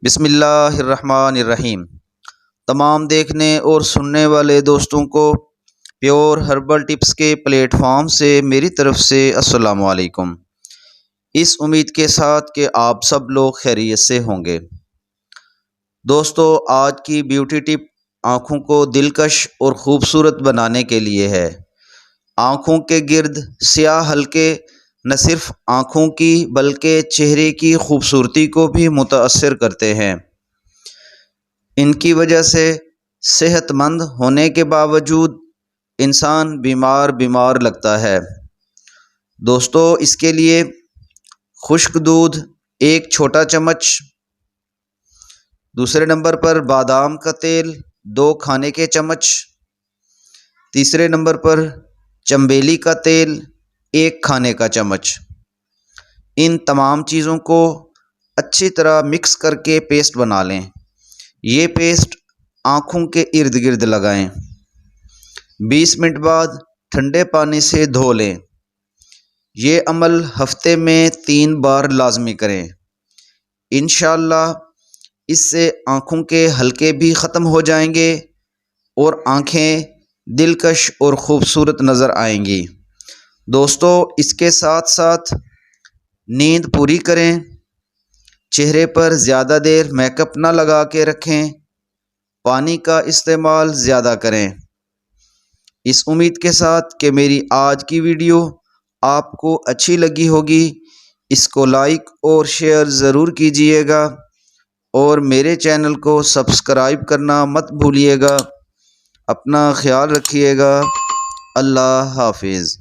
بسم اللہ الرحمن الرحیم۔ تمام دیکھنے اور سننے والے دوستوں کو پیور ہربل ٹپس کے پلیٹ فارم سے میری طرف سے السلام علیکم، اس امید کے ساتھ کہ آپ سب لوگ خیریت سے ہوں گے۔ دوستو، آج کی بیوٹی ٹپ آنکھوں کو دلکش اور خوبصورت بنانے کے لیے ہے۔ آنکھوں کے گرد سیاہ حلقے نہ صرف آنکھوں کی بلکہ چہرے کی خوبصورتی کو بھی متاثر کرتے ہیں۔ ان کی وجہ سے صحت مند ہونے کے باوجود انسان بیمار لگتا ہے۔ دوستو، اس کے لیے خشک دودھ 1 چھوٹا چمچ، دوسرے نمبر پر بادام کا تیل 2 کھانے کے چمچ، تیسرے نمبر پر چنبیلی کا تیل 1 کھانے کا چمچ۔ ان تمام چیزوں کو اچھی طرح مکس کر کے پیسٹ بنا لیں۔ یہ پیسٹ آنکھوں کے ارد گرد لگائیں۔ 20 منٹ بعد ٹھنڈے پانی سے دھو لیں۔ یہ عمل ہفتے میں 3 بار لازمی کریں۔ انشاءاللہ اس سے آنکھوں کے حلقے بھی ختم ہو جائیں گے اور آنکھیں دلکش اور خوبصورت نظر آئیں گی۔ دوستو، اس کے ساتھ ساتھ نیند پوری کریں، چہرے پر زیادہ دیر میک اپ نہ لگا کے رکھیں، پانی کا استعمال زیادہ کریں۔ اس امید کے ساتھ کہ میری آج کی ویڈیو آپ کو اچھی لگی ہوگی، اس کو لائک اور شیئر ضرور کیجیے گا اور میرے چینل کو سبسکرائب کرنا مت بھولیے گا۔ اپنا خیال رکھیے گا۔ اللہ حافظ۔